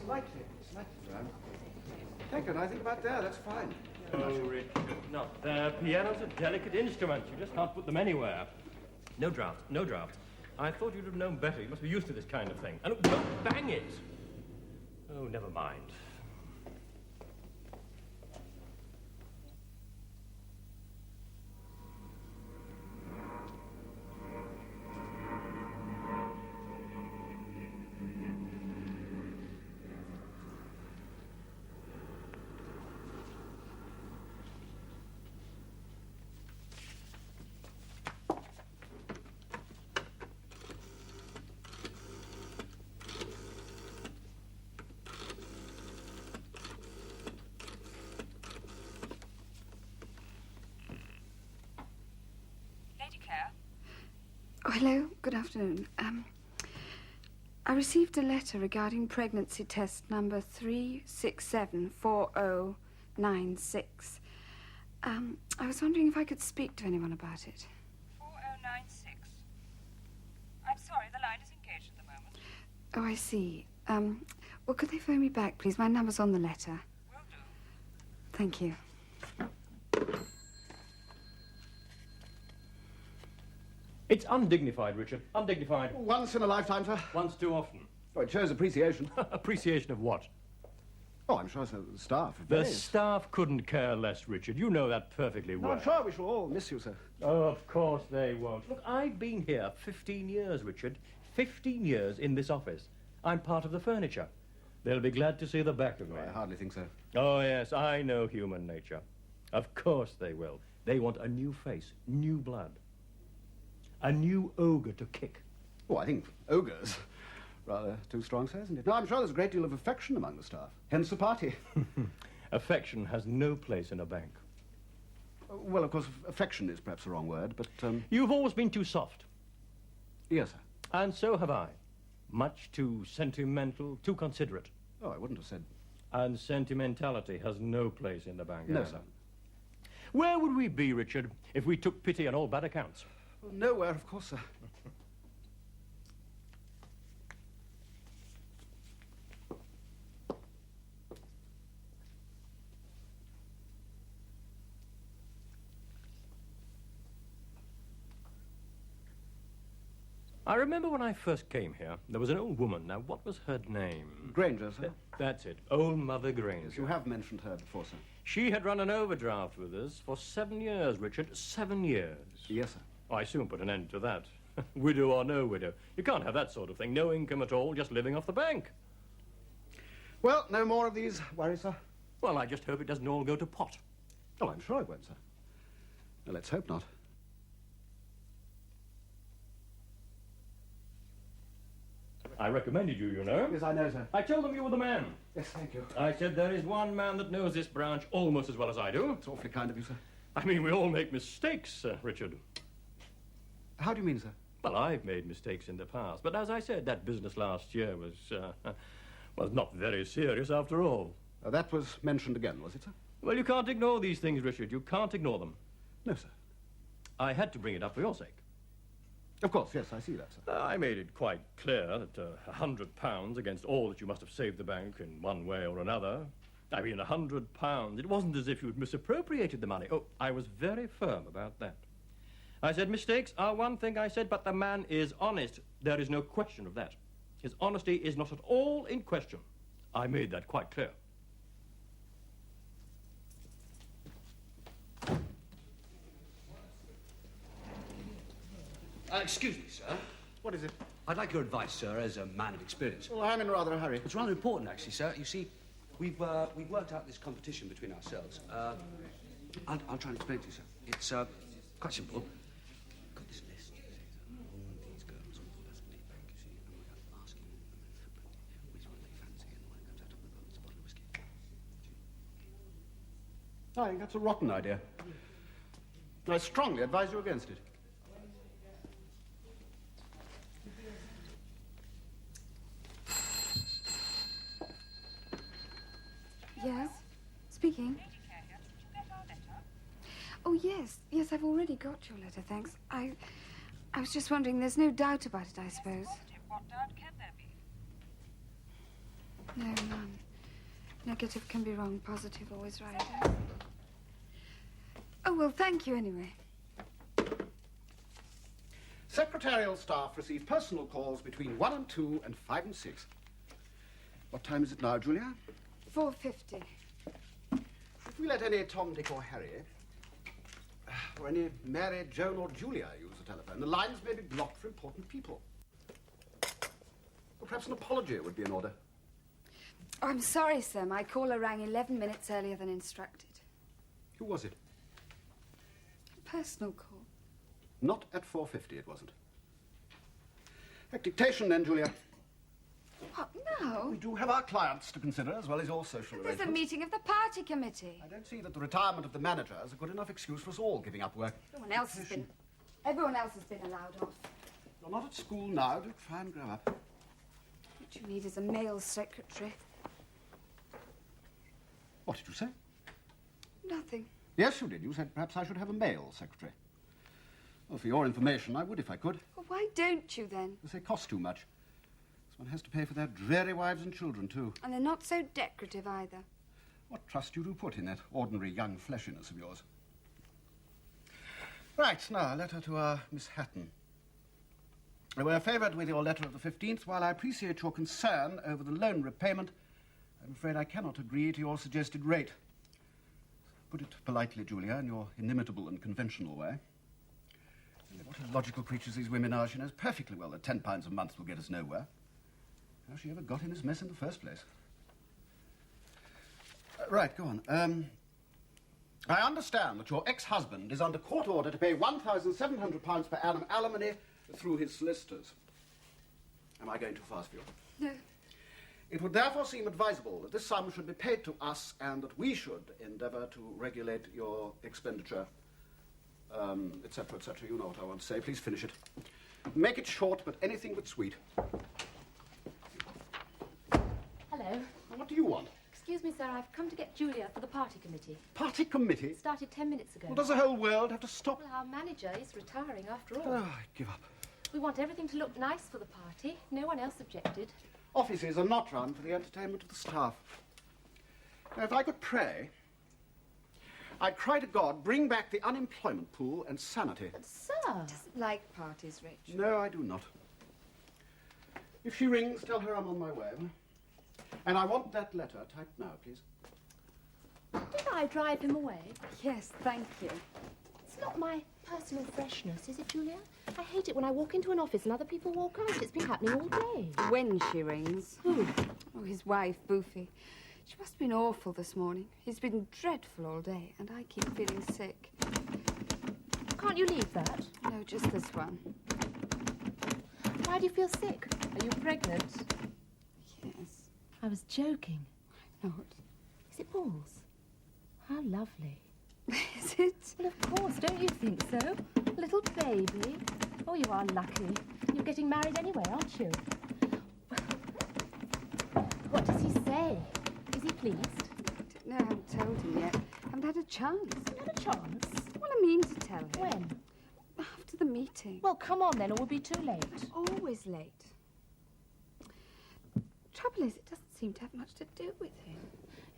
slightly round. Thank you, and I think about there, that's fine. Oh, Richard, not there. Pianos are delicate instruments. You just can't put them anywhere. No draft, no draft. I thought you'd have known better. You must be used to this kind of thing. And don't bang it. Oh, never mind. Oh, hello. Good afternoon. I received a letter regarding pregnancy test number 3674096. I was wondering if I could speak to anyone about it. 4096. I'm sorry, the line is engaged at the moment. Oh, I see. Well, could they phone me back, please? My number's on the letter. Will do. Thank you. It's undignified, Richard. Undignified. Once in a lifetime, sir. Once too often. Oh, it shows appreciation. Appreciation of what? Oh, I'm sure, sir, the staff. The staff couldn't care less, Richard. You know that perfectly well. I'm sure we shall all miss you, sir. Oh, of course they won't. Look, I've been here 15 years, Richard. 15 years in this office. I'm part of the furniture. They'll be glad to see the back of me. I hardly think so. Oh, yes, I know human nature. Of course they will. They want a new face, new blood. A new ogre to kick. Oh, I think ogres. Rather too strong, sir, isn't it? No, I'm sure there's a great deal of affection among the staff. Hence the party. Affection has no place in a bank. Well, of course, affection is perhaps the wrong word, but... You've always been too soft. Yes, sir. And so have I. Much too sentimental, too considerate. Oh, I wouldn't have said... And sentimentality has no place in the bank. No, either. sir. Where would we be, Richard, if we took pity on all bad accounts? Well, nowhere, of course, sir. I remember when I first came here, there was an old woman. Now, what was her name? Granger, sir. That's it. Old Mother Grange. Yes, you have mentioned her before, sir. She had run an overdraft with us for 7 years, Richard. 7 years. Yes, sir. I soon put an end to that. Widow or no widow. You can't have that sort of thing. No income at all, just living off the bank. Well, no more of these worries, sir. Well, I just hope it doesn't all go to pot. Oh, I'm sure it won't, sir. Well, let's hope not. I recommended you, you know. Yes, I know, sir. I told them you were the man. Yes, thank you. I said there is one man that knows this branch almost as well as I do. It's awfully kind of you, sir. I mean, we all make mistakes, Richard. How do you mean, sir? Well, I've made mistakes in the past, but as I said, that business last year was not very serious after all. That was mentioned again, was it, sir? Well, you can't ignore these things, Richard. You can't ignore them. No, sir. I had to bring it up for your sake. Of course, yes, I see that, sir. I made it quite clear that £100 against all that you must have saved the bank in one way or another. I mean, £100. It wasn't as if you'd misappropriated the money. Oh, I was very firm about that. I said mistakes are one thing, I said, but the man is honest. There is no question of that. His honesty is not at all in question. I made that quite clear. Excuse me, sir. What is it? I'd like your advice, sir, as a man of experience. Well, I'm in rather a hurry. It's rather important, actually, sir. You see, we've worked out this competition between ourselves. I'll try and explain it to you, sir. It's quite simple. I've got this list. All these girls all the best bank, you see, and we're asking them which one they fancy, and the one that comes out of the boat is a bottle of whiskey. I think that's a rotten idea. I strongly advise you against it. Yes? Speaking? Did you get our letter? Oh, yes. Yes, I've already got your letter, thanks. I was just wondering, there's no doubt about it, I suppose. Positive. What doubt can there be? No, none. Negative can be wrong, positive always right. Oh, well, thank you anyway. Secretarial staff receive personal calls between 1 and 2 and 5 and 6. What time is it now, Julia? 4:50. If we let any Tom, Dick or Harry, or any Mary, Joan or Julia use the telephone, the lines may be blocked for important people. Or perhaps an apology would be in order. Oh, I'm sorry, sir. My caller rang 11 minutes earlier than instructed. Who was it? A personal call. Not at 4:50, it wasn't. At dictation, then, Julia. What, now? We do have our clients to consider, as well as your social There's a arrangements. meeting of the party committee. I don't see that the retirement of the manager is a good enough excuse for us all giving up work. Everyone else has been allowed off. You're not at school now. Do try and grow up. What you need is a male secretary. What did you say? Nothing. Yes, you did. You said perhaps I should have a male secretary. Well, for your information, I would if I could. Well, why don't you then? Because they cost too much. So one has to pay for their dreary wives and children, too. And they're not so decorative either. What trust you do put in that ordinary young fleshiness of yours? Right, now, a letter to our Miss Hatton. We're favoured with your letter of the 15th. While I appreciate your concern over the loan repayment, I'm afraid I cannot agree to your suggested rate. Put it politely, Julia, in your inimitable and conventional way. What illogical creatures these women are. She knows perfectly well that £10 a month will get us nowhere. How she ever got in this mess in the first place. Right, go on. I understand that your ex-husband is under court order to pay £1,700 per annum alimony through his solicitors. Am I going too fast for you? No. It would therefore seem advisable that this sum should be paid to us and that we should endeavour to regulate your expenditure, etc., etc. You know what I want to say. Please finish it. Make it short, but anything but sweet. Hello. What do you want? Excuse me, sir. I've come to get Julia for the party committee. Party committee? It started 10 minutes ago. Well, does the whole world have to stop? Well, our manager is retiring after all. Oh, I give up. We want everything to look nice for the party. No one else objected. Offices are not run for the entertainment of the staff. Now, if I could pray, I'd cry to God, bring back the unemployment pool and sanity. But, sir... Doesn't like parties, Rich. No, I do not. If she rings, tell her I'm on my way. And I want that letter typed now, please. Did I drive him away? Yes, thank you. It's not my personal freshness, is it, Julia? I hate it when I walk into an office and other people walk out. It's been happening all day. When she rings. Who? Oh, his wife, Boofy. She must have been awful this morning. He's been dreadful all day, and I keep feeling sick. Can't you leave that? No, just this one. Why do you feel sick? Are you pregnant? Yes. I was joking. Not. Is it balls? How lovely. Is it? Well, of course, don't you think so? A little baby. Oh, you are lucky. You're getting married anyway, aren't you? What does he say? Is he pleased? No, I haven't told him yet. I haven't had a chance. Not a chance. Well, I mean to tell him. When? After the meeting. Well, come on then, or we'll be too late. Always late. Trouble is, it doesn't seem to have much to do with him.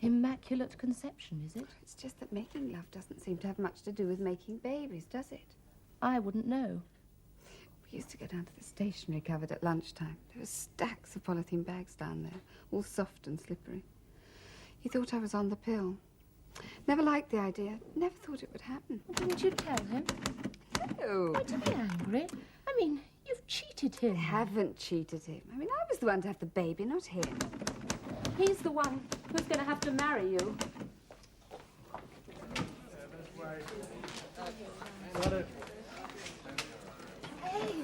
Immaculate conception, is it? It's just that making love doesn't seem to have much to do with making babies, does it? I wouldn't know. We used to go down to the stationery cupboard at lunchtime. There were stacks of polythene bags down there, all soft and slippery. He thought I was on the pill. Never liked the idea. Never thought it would happen. Didn't you tell him? No. Why to be angry? I mean, you've cheated him. I haven't cheated him. I mean, I was the one to have the baby, not him. He's the one who's going to have to marry you. Hey.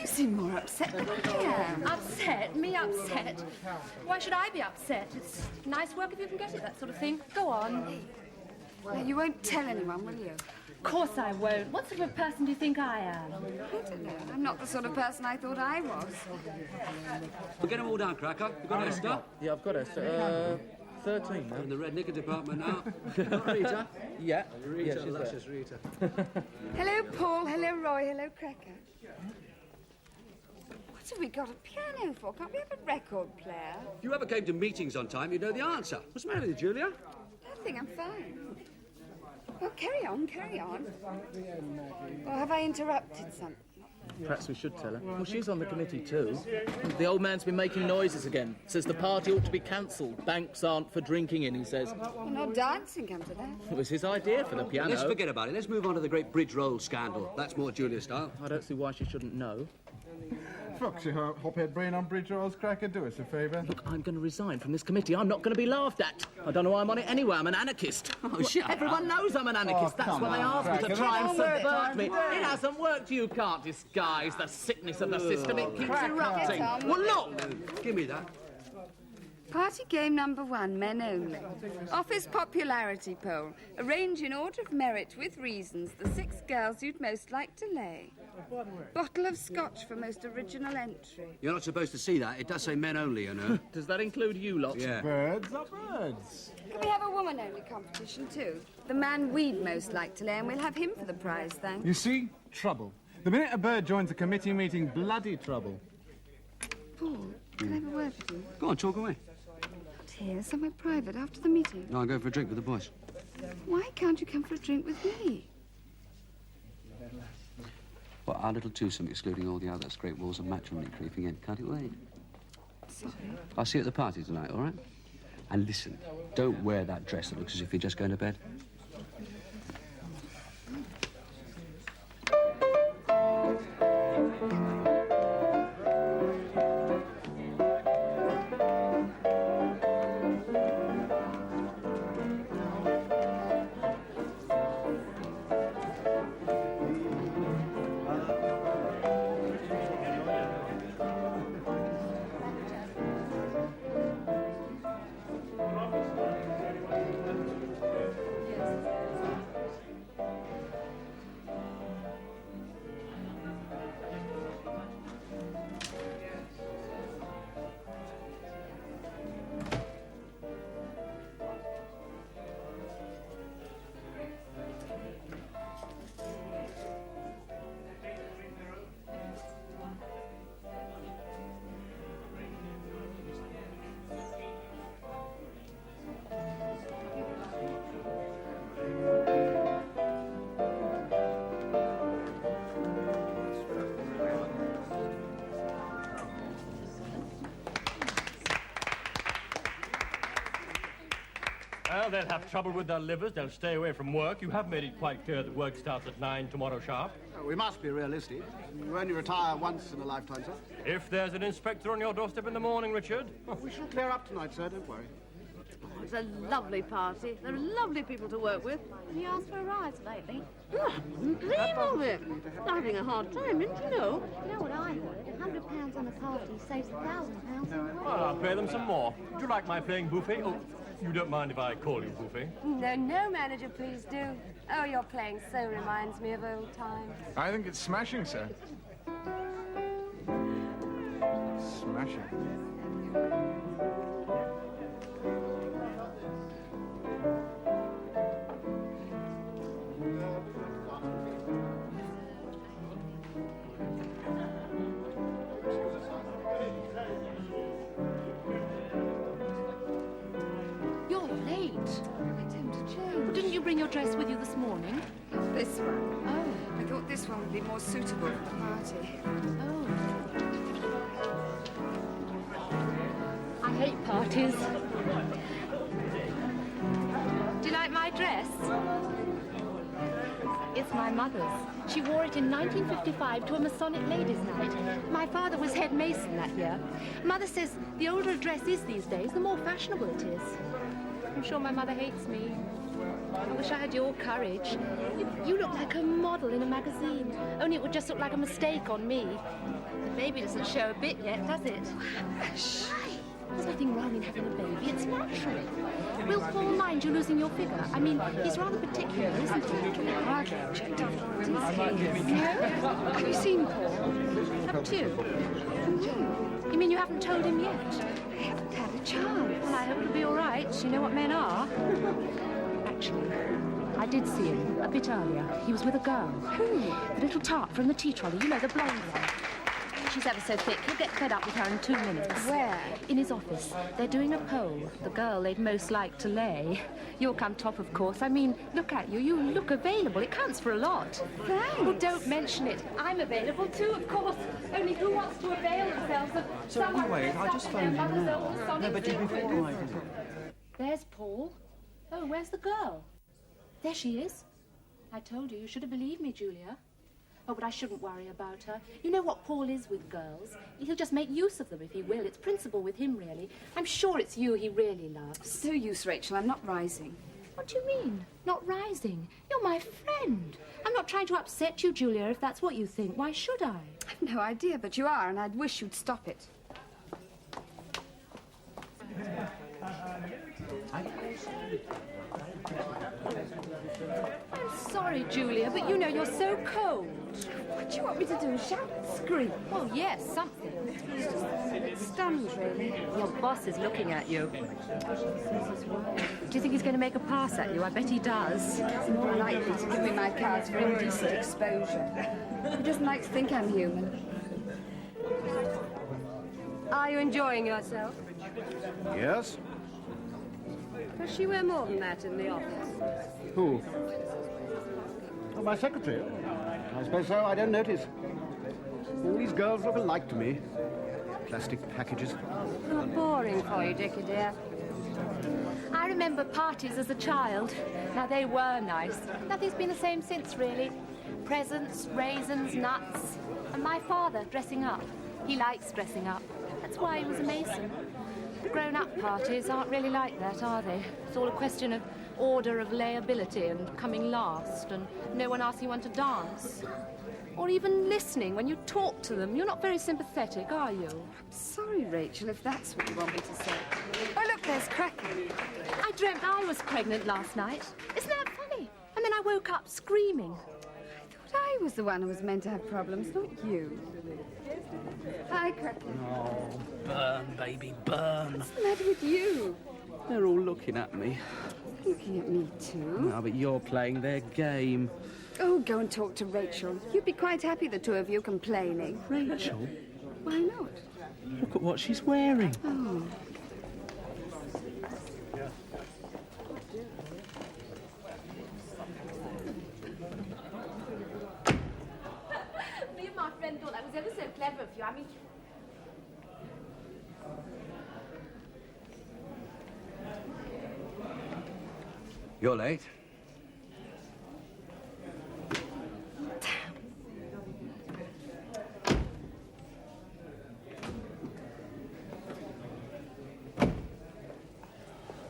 You seem more upset than I am. Upset? Me upset? Why should I be upset? It's nice work if you can get it, that sort of thing. Go on. Now, you won't tell anyone, will you? Of course I won't. What sort of person do you think I am? I don't know. I'm not the sort of person I thought I was. We'll get them all down, Cracker. You got Esther? Yeah, I've got Esther. 13 now. In the red knicker department now. Not Rita? Yeah. Rita, Yeah, she's luscious there. Rita. Hello, Paul. Hello, Roy. Hello, Cracker. What have we got a piano for? Can't we have a record player? If you ever came to meetings on time, you'd know the answer. What's the matter with you, Julia? Nothing, I'm fine. Well, carry on, carry on. Or have I interrupted something? Perhaps we should tell her. Well, she's on the committee too. The old man's been making noises again. Says the party ought to be cancelled. Banks aren't for drinking in, he says. Well, no dancing come to that. It was his idea for the piano. Let's forget about it. Let's move on to the great bridge roll scandal. That's more Julia style. I don't see why she shouldn't know. Foxy hophead brain on bridge rolls, Cracker, do us a favour. Look, I'm going to resign from this committee. I'm not going to be laughed at. I don't know why I'm on it anyway. I'm an anarchist. Oh, shut Everyone knows I'm an anarchist. That's why they asked me to try and subvert me. It hasn't worked. You can't disguise the sickness of the system. It keeps erupting. Well, look! Give me that. Party game number 1, men only. Office popularity poll. Arrange in order of merit with reasons the 6 girls you'd most like to lay. Bottle of scotch for most original entry. You're not supposed to see that. It does say men only, you know. Does that include you lot? Yeah. Birds are birds. Can we have a woman-only competition, too? The man we'd most like to lay, and we'll have him for the prize, thanks. You see? Trouble. The minute a bird joins a committee meeting, bloody trouble. Paul, can I have a word with you? Go on, talk away. Not here, somewhere private, after the meeting. No, I'll go for a drink with the boys. Why can't you come for a drink with me? Well, our little twosome, excluding all the others. Great walls of matrimony creeping in. Can't it wait? Sorry. I'll see you at the party tonight, all right? And listen, don't wear that dress that looks as if you're just going to bed. Well, they'll have trouble with their livers. They'll stay away from work. You have made it quite clear that work starts at 9 tomorrow sharp. We must be realistic. You only retire once in a lifetime, sir. If there's an inspector on your doorstep in the morning, Richard. We shall clear up tonight, sir, don't worry. Oh, it's a lovely party. There are lovely people to work with. Have you asked for a rise lately? Dream of it. Having a hard time, didn't you know? You know what I heard? £100 on a party saves £1,000 in Well, I'll pay them some more. Would you like my playing buffet? Oh, you don't mind if I call you buffet? No, no, manager, please do. Oh, your playing so reminds me of old times. I think it's smashing, sir. Smashing. You're late. I tend to change. Well, didn't you bring your dress with you this morning? This one. Oh. I thought this one would be more suitable for the party. Oh. I hate parties. Do you like my dress? It's my mother's. She wore it in 1955 to a Masonic ladies' night. My father was head mason that year. Mother says the older a dress is these days, the more fashionable it is. I'm sure my mother hates me. I wish I had your courage. You look like a model in a magazine, only it would just look like a mistake on me. The baby doesn't show a bit yet, does it? Shh. There's nothing wrong in having a baby. It's natural. Will Paul mind you losing your figure? I mean, he's rather particular, isn't he? Hardly checked up on his case. No? Have you seen Paul? Haven't you? No. You mean you haven't told him yet? I haven't had a chance. Well, I hope it'll be all right. You know what men are. Actually, I did see him a bit earlier. He was with a girl. Who? The little tart from the tea trolley. You know, the blonde one. she's ever so thick. He'll get fed up with her in 2 minutes. Where? In his office. They're doing a poll. The girl they'd most like to lay. You'll come top, of course. I mean, look at you. You look available. It counts for a lot. Thanks. Well, don't mention it. I'm available too, of course. Only who wants to avail themselves of someone... Wait, I just phoned you now. No, but before I... There's Paul. Oh, where's the girl? There she is. I told you should have believed me, Julia. Oh, but I shouldn't worry about her. You know what Paul is with girls. He'll just make use of them if he will. It's principle with him, really. I'm sure it's you he really loves. No use, Rachel. I'm not rising. What do you mean? Not rising? You're my friend. I'm not trying to upset you, Julia, if that's what you think. Why should I? I've no idea, but you are, and I'd wish you'd stop it. I'm sorry, Julia, but you know you're so cold. What do you want me to do? Shout and scream? Well, yes, something. It's stunned, really. Your boss is looking at you. Do you think he's going to make a pass at you? I bet he does. He's more likely to give me my cards for indecent exposure. He doesn't like to think I'm human. Are you enjoying yourself? Yes? Does she wear more than that in the office? Who? Oh, my secretary. I suppose so. I don't notice. All these girls look alike to me. Plastic packages. Not boring for you, Dickie, dear. I remember parties as a child. Now, they were nice. Nothing's been the same since, really. Presents, raisins, nuts. And my father dressing up. He likes dressing up. That's why he was a Mason. Grown-up parties aren't really like that, are they? It's all a question of order of layability and coming last, and no one asking one to dance. Or even listening when you talk to them. You're not very sympathetic, are you? I'm sorry, Rachel, if that's what you want me to say. Oh, look, there's Cracker. I dreamt I was pregnant last night. Isn't that funny? And then I woke up screaming. I thought I was the one who was meant to have problems, not you. Hi, Cracker. Oh, burn, baby, burn. What's the matter with you? They're all looking at me. Looking at me, too. No, but you're playing their game. Oh, go and talk to Rachel. You'd be quite happy, the two of you, complaining. Rachel? Why not? Look at what she's wearing. Oh. Me and my friend thought that was ever so clever of you. I mean... You're late.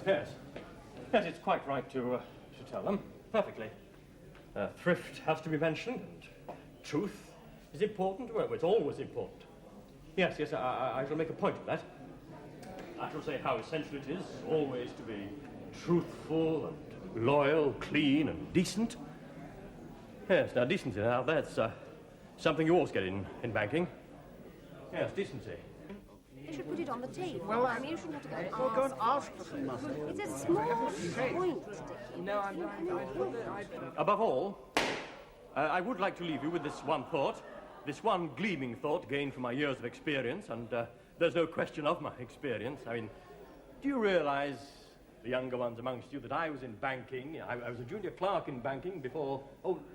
Yes. Yes, it's quite right to tell them. Perfectly. Thrift has to be mentioned, and truth is important. Well, it's always important. Yes, yes, I shall make a point of that. I shall say how essential it is always to be truthful and loyal, clean and decent. Yes, now decency, now that's something you always get in banking. Yes, decency. You should put it on the table. Well, I mean, you shouldn't have to go and Well, ask. go and ask for some mustard. It's a small point, Dickie. No, above all, I would like to leave you with this one thought, this one gleaming thought gained from my years of experience, and there's no question of my experience. I mean, do you realize, the younger ones amongst you, that I was in banking? I was a junior clerk in banking before,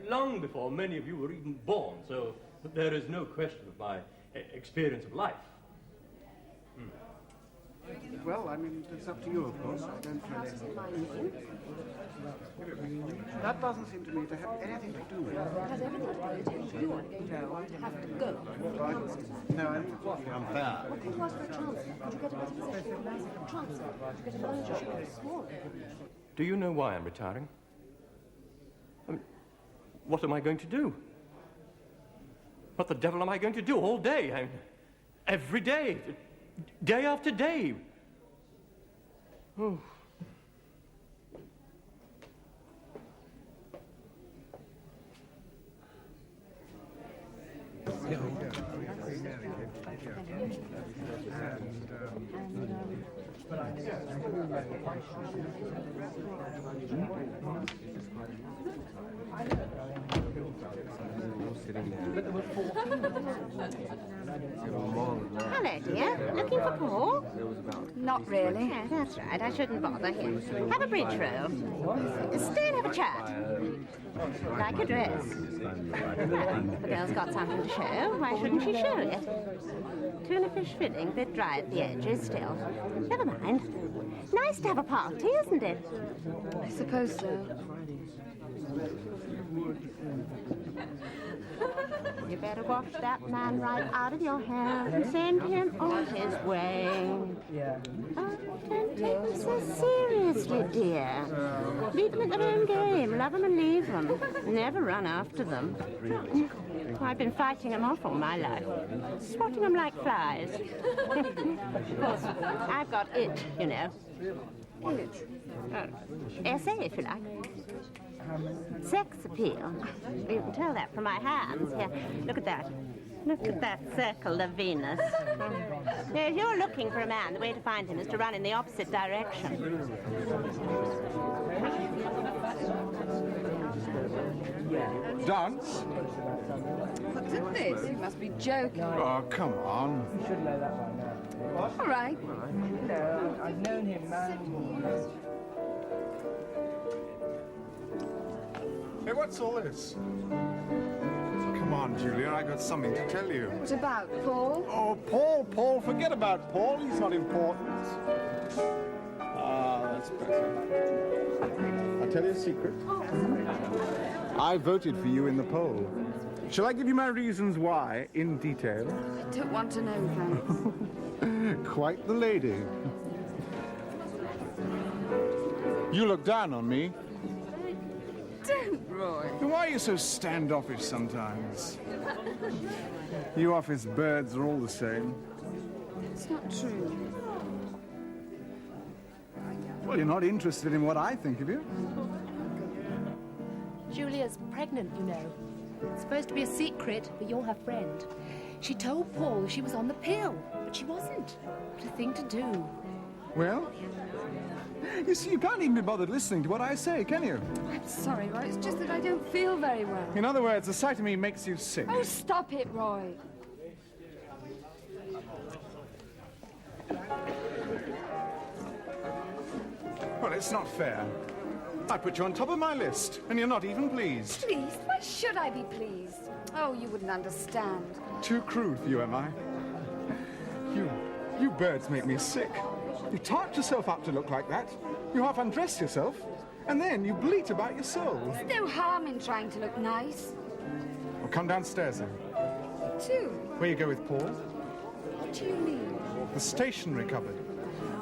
long before many of you were even born, so there is no question of my experience of life. Well, I mean, it's up to you, of course. I don't really... That doesn't seem to me to have anything to do with it. It has everything to do with it. You are going to have to go. No, I think it's awfully unfair. What could you ask for a transfer? Could you get a better position? Transfer? Could you get a larger share smaller? Do you know why I'm retiring? I mean, what am I going to do? What the devil am I going to do all day? I mean, every day. Day after day. Oh. Hello, dear. Looking for Paul? Not really. Yeah, that's right. I shouldn't bother him. Have a bridge roll. Stay and have a chat. Like your dress. Well, the girl's got something to show. Why shouldn't she show it? Tuna fish filling, bit dry at the edges still. Never mind. Nice to have a party, isn't it? I suppose so. You better wash that man right out of your hair and send him on his way. Oh, don't take them so seriously, dear. Leave them at their own game. Love them and leave them. Never run after them. I've been fighting them off all my life. Swatting them like flies. Of course, I've got it, you know. It? Essay, if you like. Sex appeal. You can tell that from my hands. Here, look at that. Look at that circle of Venus. Now, if you're looking for a man, the way to find him is to run in the opposite direction. Dance? What's in this? You must be joking. Oh, come on. All right. I've known him, man. Hey, what's all this? Come on, Julia, I got something to tell you. What about Paul? Oh, Paul, forget about Paul. He's not important. Ah, that's better. I'll tell you a secret. I voted for you in the poll. Shall I give you my reasons why, in detail? I don't want to know, thanks. Quite the lady. You look down on me. Don't, Roy. Why are you so standoffish sometimes? You office birds are all the same. It's not true. Well, you're not interested in what I think of you. Julia's pregnant, you know. It's supposed to be a secret, but you're her friend. She told Paul she was on the pill, but she wasn't. What a thing to do. Well, you see, you can't even be bothered listening to what I say, can you? I'm sorry, Roy. It's just that I don't feel very well. In other words, the sight of me makes you sick. Oh, stop it, Roy. Well, it's not fair. I put you on top of my list, and you're not even pleased. Pleased? Why should I be pleased? Oh, you wouldn't understand. Too crude for you, am I? You birds make me sick. You tart yourself up to look like that. You half undress yourself, and then you bleat about your soul. There's no harm in trying to look nice. Well, come downstairs then. Too? Where you go with Paul? What do you mean? The stationery cupboard.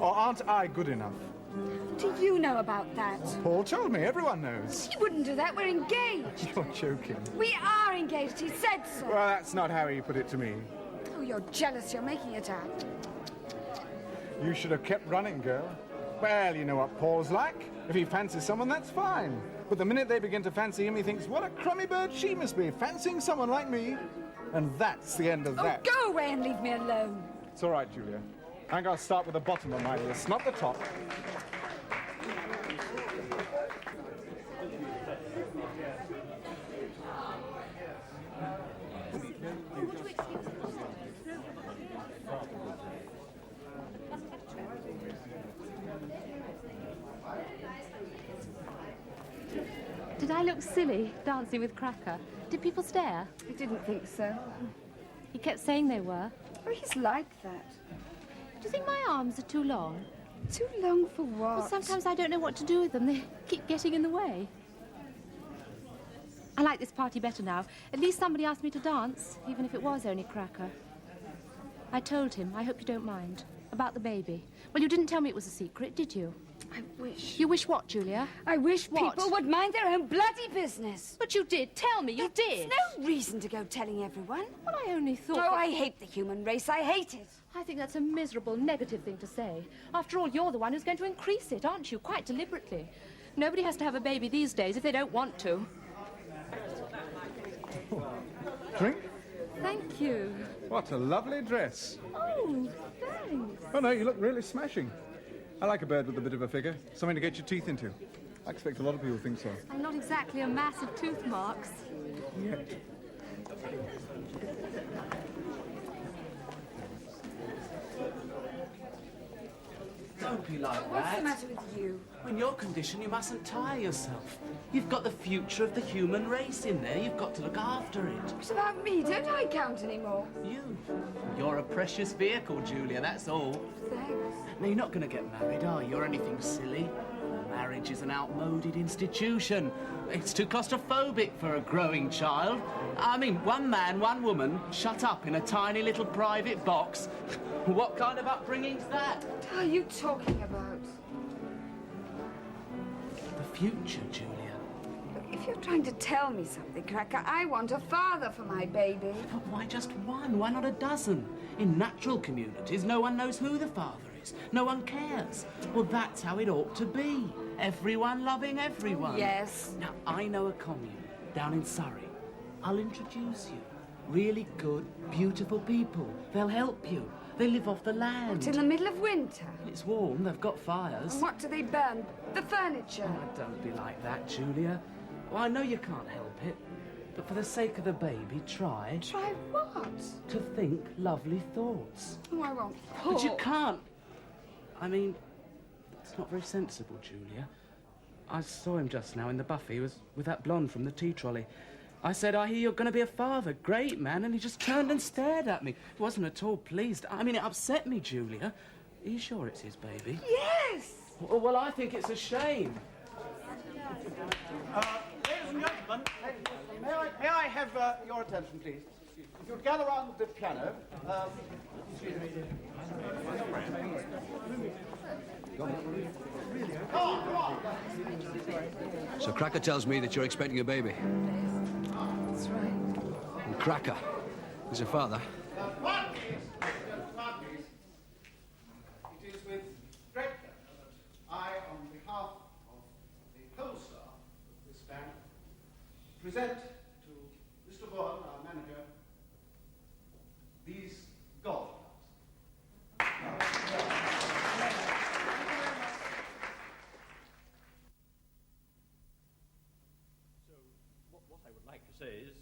Or aren't I good enough? What do you know about that? Paul told me. Everyone knows. He wouldn't do that. We're engaged. You're joking. We are engaged. He said so. Well, that's not how he put it to me. Oh, you're jealous. You're making it out. You should have kept running, girl. Well, you know what Paul's like. If he fancies someone, that's fine. But the minute they begin to fancy him, he thinks, what a crummy bird she must be, fancying someone like me. And that's the end of that. Oh, go away and leave me alone. It's all right, Julia. I'm going to start with the bottom of my list, not the top. Did I look silly dancing with Cracker? Did people stare? I didn't think so. He kept saying they were. Oh, he's like that. Do you think my arms are too long? Too long for what? Well, sometimes I don't know what to do with them. They keep getting in the way. I like this party better now. At least somebody asked me to dance, even if it was only Cracker. I told him, I hope you don't mind, about the baby. Well, you didn't tell me it was a secret, did you? I wish. You wish what, Julia? I wish What? people would mind their own bloody business. But you did. Tell me, you did. There's no reason to go telling everyone. Well, I only thought... Oh, I hate the human race. I hate it. I think that's a miserable, negative thing to say. After all, you're the one who's going to increase it, aren't you? Quite deliberately. Nobody has to have a baby these days if they don't want to. Drink? Thank you. What a lovely dress. Oh, thanks. Oh, no, you look really smashing. I like a bird with a bit of a figure. Something to get your teeth into. I expect a lot of people think so. I'm not exactly a mass of tooth marks. Yet. be like that. What's the matter with you? In your condition, you mustn't tire yourself. You've got the future of the human race in there. You've got to look after it. What about me? Don't I count anymore? You're a precious vehicle, Julia, that's all. Thanks. Now, you're not going to get married, are you, or anything silly? Marriage is an outmoded institution. It's too claustrophobic for a growing child. I mean, one man, one woman, shut up in a tiny little private box. What kind of upbringing's that? What are you talking about? The future, Julia. Look, if you're trying to tell me something, Cracker, I want a father for my baby. But why just one? Why not a dozen? In natural communities, no one knows who the father is. No one cares. Well, that's how it ought to be. Everyone loving everyone. Oh, yes. Now, I know a commune down in Surrey. I'll introduce you. Really good, beautiful people. They'll help you. They live off the land. What, in the middle of winter? It's warm. They've got fires. And what do they burn? The furniture. Oh, don't be like that, Julia. Well, I know you can't help it. But for the sake of the baby, try... Try what? To think lovely thoughts. Oh, I won't. But you can't. I mean, it's not very sensible, Julia. I saw him just now in the buffet. He was with that blonde from the tea trolley. I said, I hear you're going to be a father. Great, man. And he just turned and stared at me. He wasn't at all pleased. I mean, it upset me, Julia. Are you sure it's his baby? Yes! Well, I think it's a shame. Ladies and gentlemen, may I have your attention, please? If you'd gather round the piano. So Cracker tells me that you're expecting a baby. That's right. And Cracker is a father. It is with great pleasure that I, on behalf of the whole staff of this band, present to Mr. Vaughan, our manager, these golf clubs. So, what I would like to say is,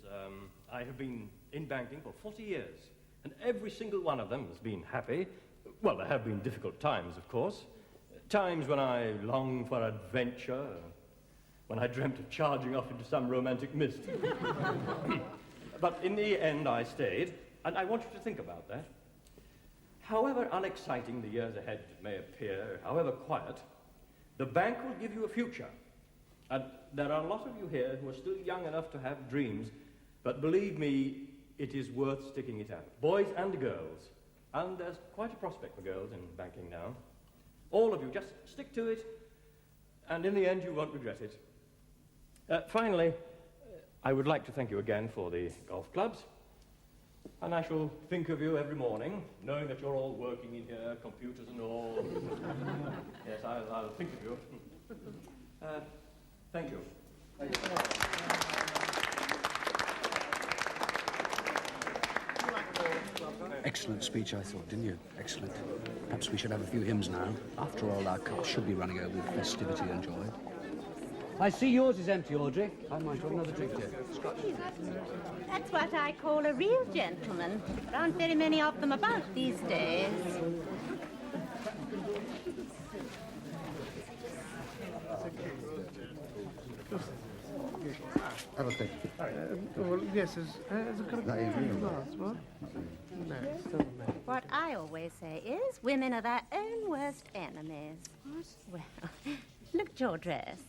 I have been in banking for 40 years, and every single one of them has been happy. Well, there have been difficult times, of course. Times when I longed for adventure, when I dreamt of charging off into some romantic mist. But in the end, I stayed, and I want you to think about that. However unexciting the years ahead may appear, however quiet, the bank will give you a future. And there are a lot of you here who are still young enough to have dreams, but believe me, it is worth sticking it out. Boys and girls. And there's quite a prospect for girls in banking now. All of you, just stick to it, and in the end, you won't regret it. Finally, I would like to thank you again for the golf clubs, and I shall think of you every morning, knowing that you're all working in here, computers and all. Yes, I'll think of you. Thank you. Excellent speech, I thought, didn't you? Excellent. Perhaps we should have a few hymns now. After all, our cups should be running over with festivity and joy. I see yours is empty, Audrey. I might have another drink here. Scotch. That's what I call a real gentleman. There aren't very many of them about these days. Have a think. Well, yes, has it got a glass, what? No, still no. What I always say is, women are their own worst enemies. What? Well, look at your dress.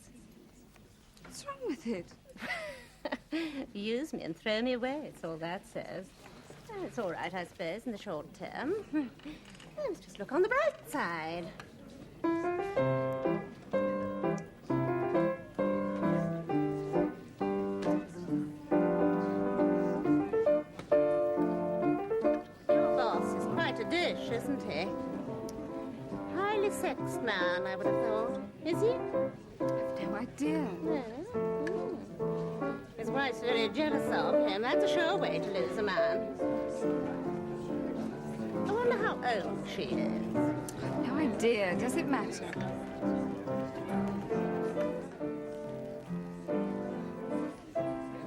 What's wrong with it? Use me and throw me away, it's all that says. Well, it's all right, I suppose, in the short term. Let's just look on the bright side. Your boss is quite a dish, isn't he? Highly sexed man, I would have thought. Is he? I've no idea. No. His wife's very jealous of him. That's a sure way to lose a man. I wonder how old she is. I've no idea. Does it matter?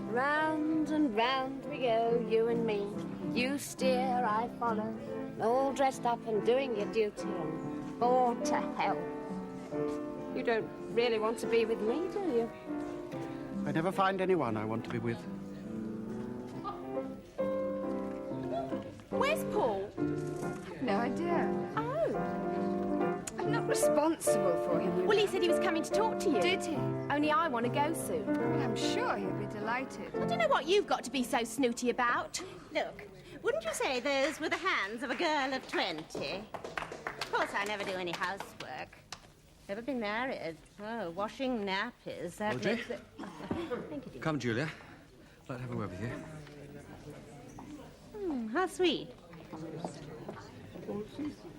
Round and round we go, you and me. You steer, I follow. All dressed up and doing your duty. And Oh, to hell. You don't really want to be with me, do you? I never find anyone I want to be with. Where's Paul? I've no idea. Oh. I'm not responsible for him. Well, he said he was coming to talk to you. Did he? Only I want to go soon. Well, I'm sure he'll be delighted. I don't know what you've got to be so snooty about. Look, wouldn't you say those were the hands of a girl of 20? Of course, I never do any housework. Never been married. Oh, washing nappies. That Audrey? makes it... Thank you, dear. Come, Julia. I'd like to have a word with you. How sweet.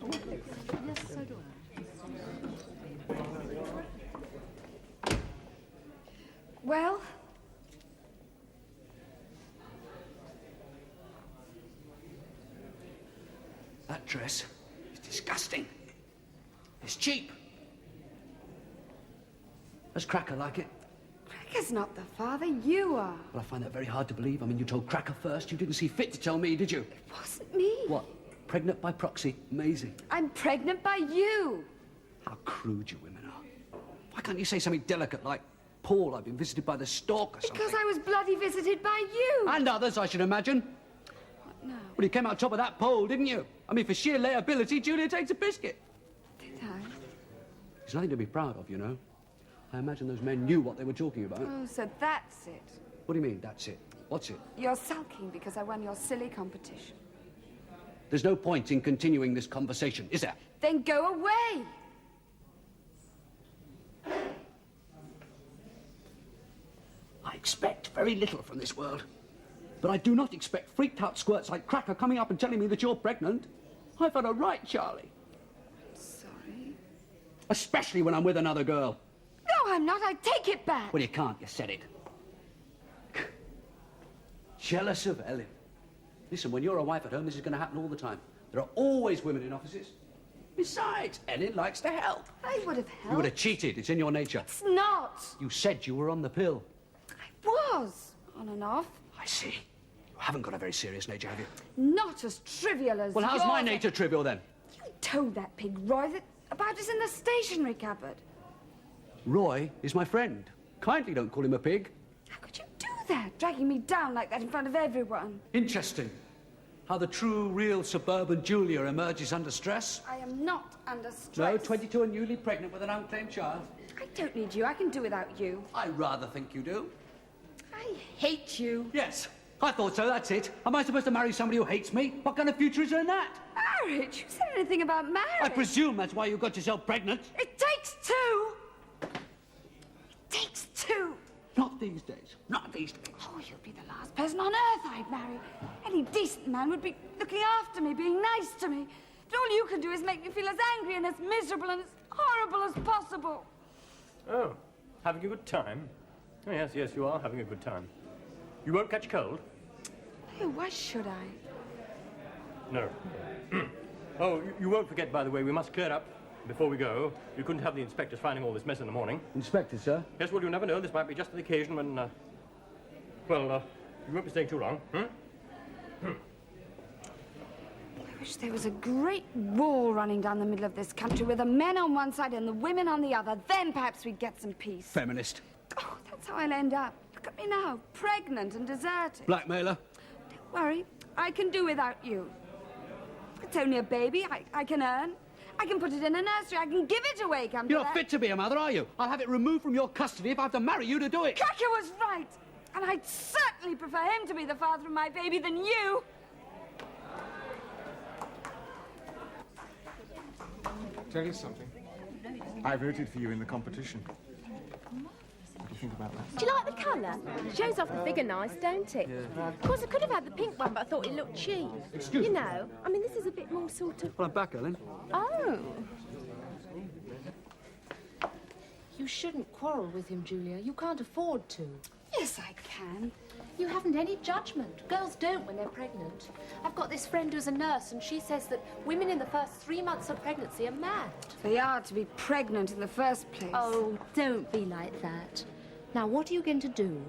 Yes, so do I. Well? That dress is disgusting. It's cheap. Does Cracker like it? Cracker's not the father, you are. Well, I find that very hard to believe. I mean, you told Cracker first. You didn't see fit to tell me, did you? It wasn't me. What? Pregnant by proxy? Amazing. I'm pregnant by you. How crude you women are. Why can't you say something delicate like, Paul, I've been visited by the stork or something? Because I was bloody visited by you. And others, I should imagine. What now? Well, you came out top of that pole, didn't you? I mean, for sheer layability, Julia takes a biscuit. Did I? There's nothing to be proud of, you know. I imagine those men knew what they were talking about. Oh, so that's it. What do you mean, that's it? What's it? You're sulking because I won your silly competition. There's no point in continuing this conversation, is there? Then go away. I expect very little from this world. But I do not expect freaked-out squirts like Cracker coming up and telling me that you're pregnant. I've had a right, Charlie. Sorry. Especially when I'm with another girl. No, I'm not. I take it back. Well, you can't. You said it. Jealous of Ellen. Listen, when you're a wife at home, this is going to happen all the time. There are always women in offices. Besides, Ellen likes to help. I would have helped. You would have cheated. It's in your nature. It's not. You said you were on the pill. I was. On and off. I see. You haven't got a very serious nature, have you? Not as trivial as Well, how's yours. my nature trivial, then? You told that pig, Roy, that about us in the stationery cupboard. Roy is my friend. Kindly don't call him a pig. How could you do that, dragging me down like that in front of everyone? Interesting. How the true, real suburban Julia emerges under stress. I am not under stress. No, 22 and newly pregnant with an unclaimed child. I don't need you. I can do without you. I rather think you do. I hate you. Yes, I thought so, that's it. Am I supposed to marry somebody who hates me? What kind of future is there in that? Marriage? Who said anything about marriage? I presume that's why you got yourself pregnant. It takes two. It takes two. Not these days. Not these days. Oh, you'd be the last person on earth I'd marry. Any decent man would be looking after me, being nice to me. But all you can do is make me feel as angry and as miserable and as horrible as possible. Oh, having a good time? Oh, yes, yes, you are having a good time. You won't catch a cold? Oh, why should I? No. Oh, you won't forget, by the way, we must clear up before we go. You couldn't have the inspectors finding all this mess in the morning. Inspector, sir? Yes, well, you never know. This might be just the occasion when, you won't be staying too long, I wish there was a great wall running down the middle of this country with the men on one side and the women on the other. Then perhaps we'd get some peace. Feminist. Oh, that's how I'll end up. Look at me now, pregnant and deserted. Blackmailer. Don't worry, I can do without you. It's only a baby. I can earn. I can put it in a nursery. I can give it away, come to You're that. not fit to be a mother, are you? I'll have it removed from your custody if I have to marry you to do it. Cracker was right. And I'd certainly prefer him to be the father of my baby than you. Tell you something. I voted for you in the competition. What do you think about that? Do you like the colour? Shows off the figure nice, don't it? Yeah. Of course, I could have had the pink one, but I thought it looked cheap. Excuse you me. know, I mean, this is a bit more sort of... Well, I'm back, Ellen. Oh. You shouldn't quarrel with him, Julia. You can't afford to. Yes, I can. You haven't any judgment. Girls don't when they're pregnant. I've got this friend who's a nurse, and she says that women in the first 3 months of pregnancy are mad. They are to be pregnant in the first place. Oh, don't be like that. Now, what are you going to do?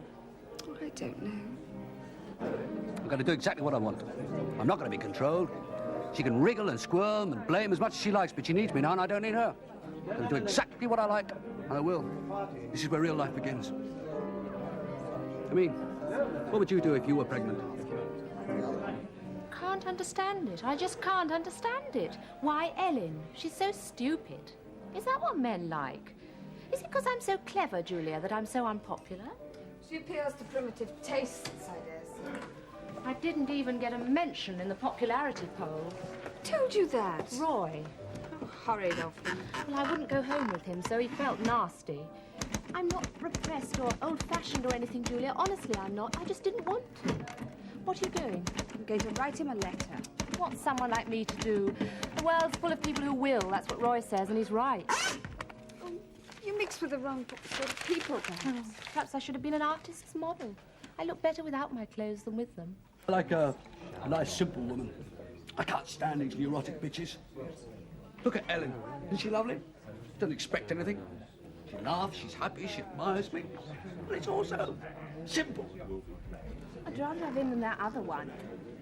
I don't know. I'm going to do exactly what I want. I'm not going to be controlled. She can wriggle and squirm and blame as much as she likes, but she needs me now, and I don't need her. I'll do exactly what I like, and I will. This is where real life begins. I mean, what would you do if you were pregnant? Can't understand it. I just can't understand it. Why Ellen? She's so stupid. Is that what men like? Is it because I'm so clever, Julia, that I'm so unpopular? She appeals to primitive tastes, I dare say. I didn't even get a mention in the popularity poll. Told you that. Roy. How horrid of him. Well, I wouldn't go home with him, so he felt nasty. I'm not repressed or old-fashioned or anything, Julia. Honestly, I'm not. I just didn't want to. What are you doing? I'm going to write him a letter. What's someone like me to do? The world's full of people who will. That's what Roy says, and he's right. You mix with the wrong sort of people, perhaps. Perhaps I should have been an artist's model. I look better without my clothes than with them. I like a nice, simple woman. I can't stand these neurotic bitches. Look at Ellen. Isn't she lovely? Doesn't expect anything. She laughs, she's happy, she admires me. But it's also simple. I'd rather have him than that other one.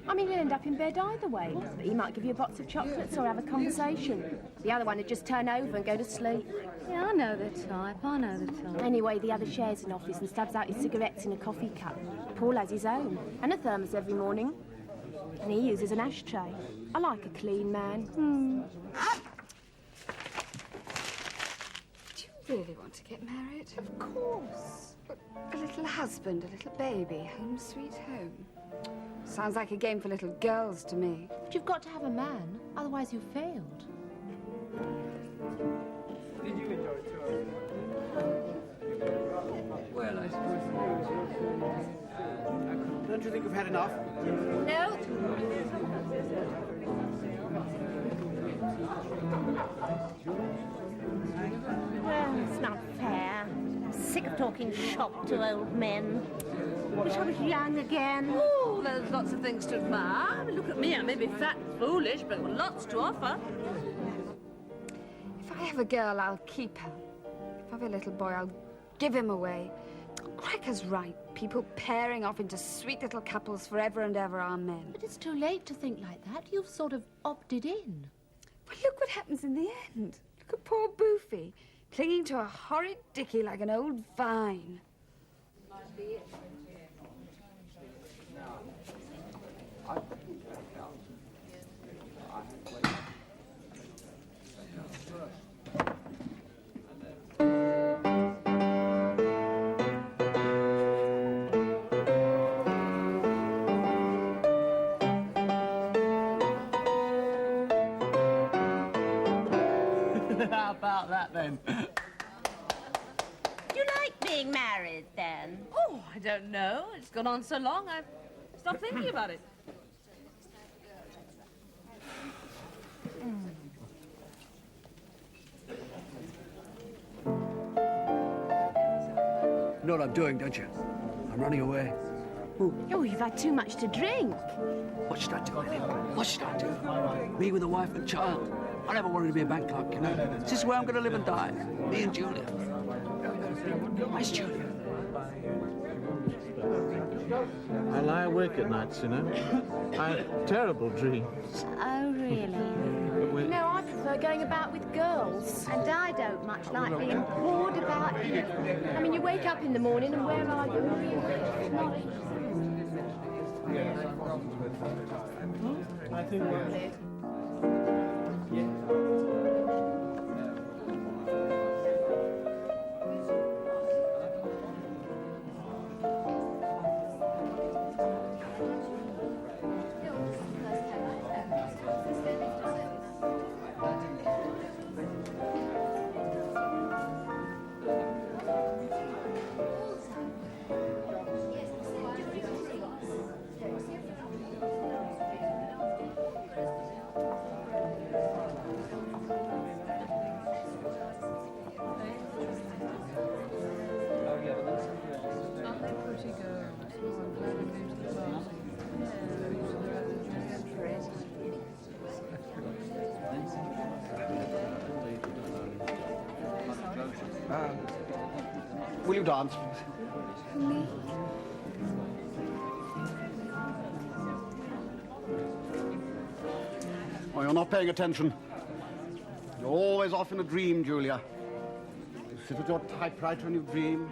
I mean, he'll end up in bed either way. But he might give you a box of chocolates or have a conversation. The other one would just turn over and go to sleep. Yeah, I know the type. I know the type. Anyway, the other shares an office and stubs out his cigarettes in a coffee cup. Paul has his own, and a thermos every morning. And he uses an ashtray. I like a clean man. Do you really want to get married? Of course. But a little husband, a little baby, home sweet home. Sounds like a game for little girls to me. But you've got to have a man, otherwise you've failed. Did you enjoy it too? Well, I suppose... Don't you think you've had enough? No. Well, it's not fair. I'm sick of talking shop to old men. Wish I was young again. Oh, there's lots of things to admire. I mean, look at me. I may be fat and foolish, but I've got lots to offer. If I have a girl, I'll keep her. If I have a little boy, I'll give him away. Cracker's right. People pairing off into sweet little couples forever and ever are men. But it's too late to think like that. You've sort of opted in. Well, look what happens in the end. Look at poor Boofy, clinging to a horrid dickie like an old vine. How about that, then? You like being married, then? Oh, I don't know. It's gone on so long, I've stopped thinking about it. You know what I'm doing, don't you? I'm running away. Oh, you've had too much to drink. What should I do with him? What should I do? Me with a wife and child. I never wanted to be a bank clerk, you know. This is where I'm going to live and die. Me and Julia. Where's Julia? I lie awake at nights, you know. I have terrible dreams. Oh, really? No, I prefer going about with girls. And I don't much like being... Bored about anything. I mean, you wake up in the morning and where are you? I think Will you dance, please? Me? Oh, you're not paying attention. You're always off in a dream, Julia. You sit at your typewriter and you dream.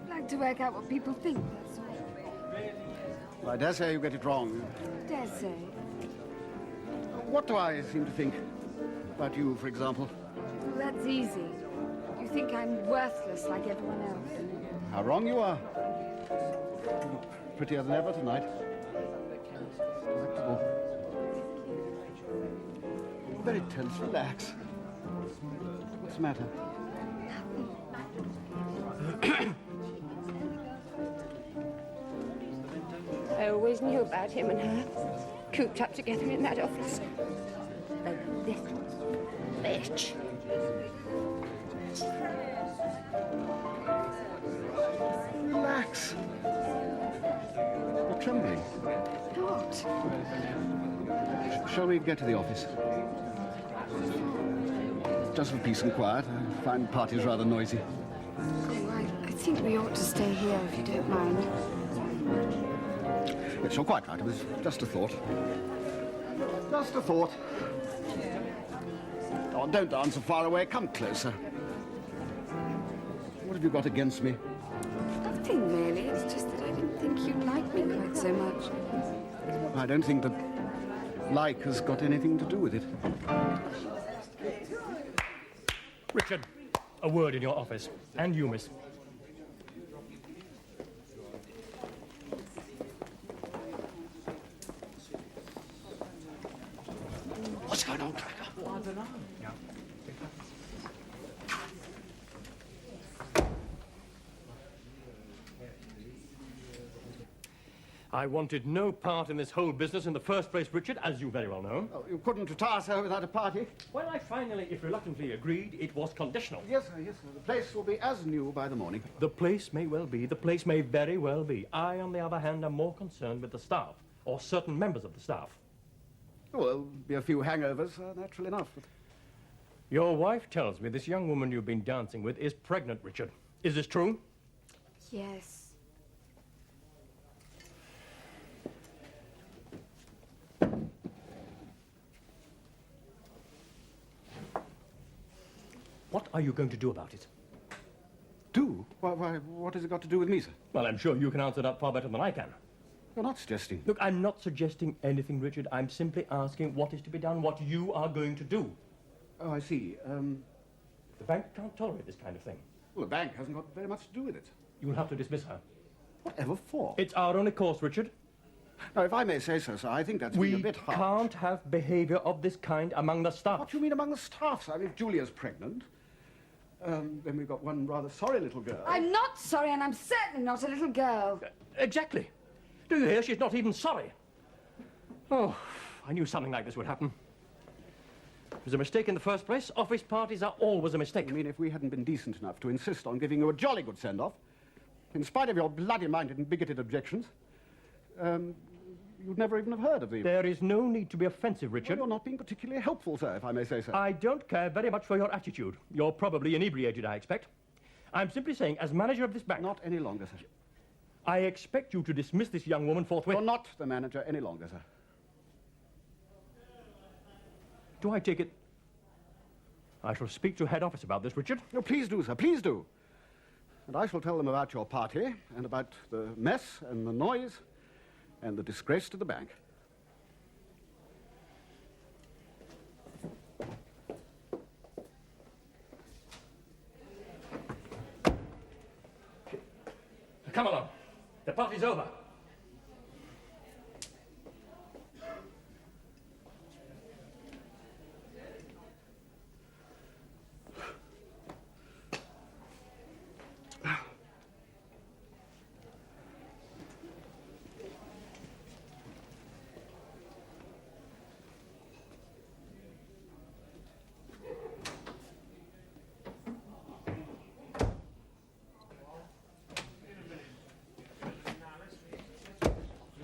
I like to work out what people think, that's all. Well, I dare say you get it wrong. Dare say. What do I seem to think? About you, for example. Well, that's easy. You think I'm worthless like everyone else. How wrong you are. You look prettier than ever tonight. Delectable. Very tense. Relax. What's the matter? I always knew about him and her, cooped up together in that office. The little bitch. Relax. You're trembling. Not. Shall we get to the office? Just for peace and quiet. I find parties rather noisy. Oh, I think we ought to stay here, if you don't mind. Yes, you're quite right. It was just a thought. Just a thought. Oh, don't answer far away. Come closer. What have you got against me? Nothing, really. It's just that I didn't think you liked me quite so much. I don't think that like has got anything to do with it. Richard, a word in your office. And you, miss. What's going on, Cracker? I don't know. Yeah. I wanted no part in this whole business in the first place, Richard, as you very well know. Oh, you couldn't retire, sir, without a party. When I finally, if reluctantly, agreed, it was conditional. Yes, sir, yes, sir. The place will be as new by the morning. The place may well be. The place may very well be. I, on the other hand, am more concerned with the staff, or certain members of the staff. Oh, there'll be a few hangovers, natural enough. But... Your wife tells me this young woman you've been dancing with is pregnant, Richard. Is this true? Yes. What are you going to do about it? Do? Why, what has it got to do with me, sir? Well, I'm sure you can answer that far better than I can. You're not suggesting. Look, I'm not suggesting anything, Richard. I'm simply asking what is to be done, what you are going to do. Oh, I see. The bank can't tolerate this kind of thing. Well, the bank hasn't got very much to do with it. You'll have to dismiss her. Whatever for? It's our only course, Richard. Now, if I may say so, sir, I think that's being a bit harsh. We can't have behaviour of this kind among the staff. What do you mean among the staff, sir? I mean, if Julia's pregnant, then we've got one rather sorry little girl. I'm not sorry, and I'm certainly not a little girl. Exactly. Do you hear? She's not even sorry. Oh, I knew something like this would happen. It was a mistake in the first place. Office parties are always a mistake. I mean, if we hadn't been decent enough to insist on giving you a jolly good send-off, in spite of your bloody-minded and bigoted objections, you'd never even have heard of the... There is no need to be offensive, Richard. Well, you're not being particularly helpful, sir, if I may say so. I don't care very much for your attitude. You're probably inebriated, I expect. I'm simply saying, as manager of this bank... Not any longer, sir. I expect you to dismiss this young woman forthwith. You're not the manager any longer, sir. Do I take it... I shall speak to head office about this, Richard. No, please do, sir, please do. And I shall tell them about your party, and about the mess and the noise, and the disgrace to the bank. Come along. The party's over.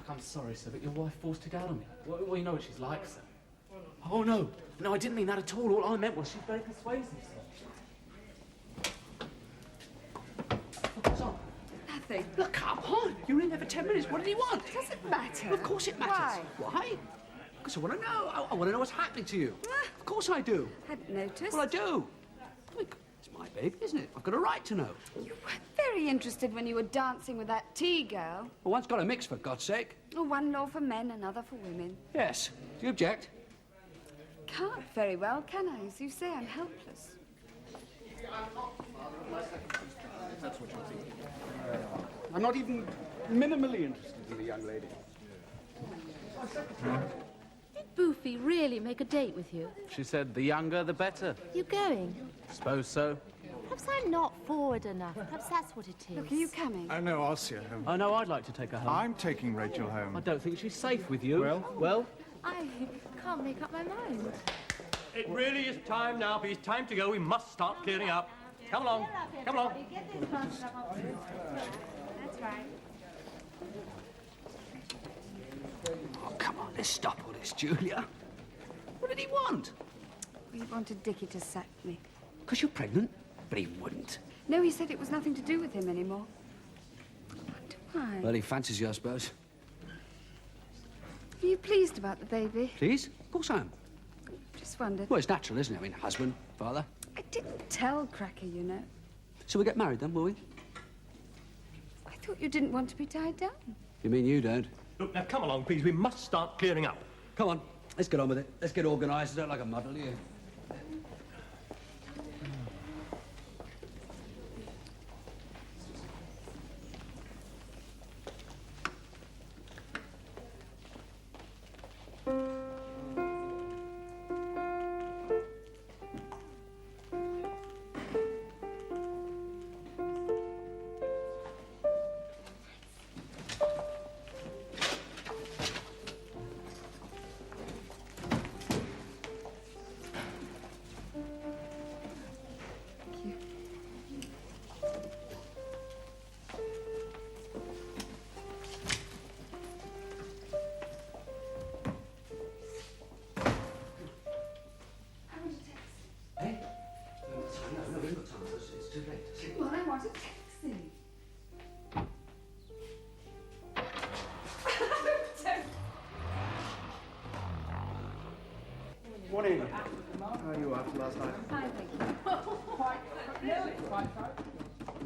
I'm sorry, sir, but your wife forced it out on me. Well, you know what she's like, sir. Oh, no. No, I didn't mean that at all. All I meant was she's very persuasive, sir. What's on? Nothing. Look, come on. You're in there for 10 minutes. What did he want? It doesn't matter. Of course it matters. Why? Why? Because I want to know. I want to know what's happening to you. Of course I do. Hadn't noticed. Well, I do. Look, it's my baby, isn't it? I've got a right to know. You weren't very interested when you were dancing with that tea girl. Well, one's got a mix, for God's sake. Oh, one law for men, another for women. Yes. Do you object? Can't very well, can I? As you say, I'm helpless. That's what you're thinking. I'm not even minimally interested in the young lady. Did Boofy really make a date with you? She said the younger, the better. You going? Suppose so. Perhaps I'm not forward enough. Perhaps that's what it is. Look, are you coming? No, I'll see her home. Oh, no, I'd like to take her home. I'm taking Rachel home. I don't think she's safe with you. Well? I can't make up my mind. It really is time now, please. Time to go. We must start clearing up. Come along. Come along. That's right. Oh, come on, let's stop all this, Julia. What did he want? He wanted Dickie to sack me. Because you're pregnant? But he wouldn't. No, he said it was nothing to do with him anymore. Why? Well, he fancies you, I suppose. Are you pleased about the baby? Please? Of course I am. Just wondered. Well, it's natural, isn't it? I mean, husband, father. I didn't tell Cracker, you know. So we get married then, will we? I thought you didn't want to be tied down. You mean you don't? Look, now come along, please. We must start clearing up. Come on, let's get on with it. Let's get organised. I don't like a muddle, you. Well, I want a taxi. Morning. How are you after last night? Fine, thank you.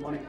Morning.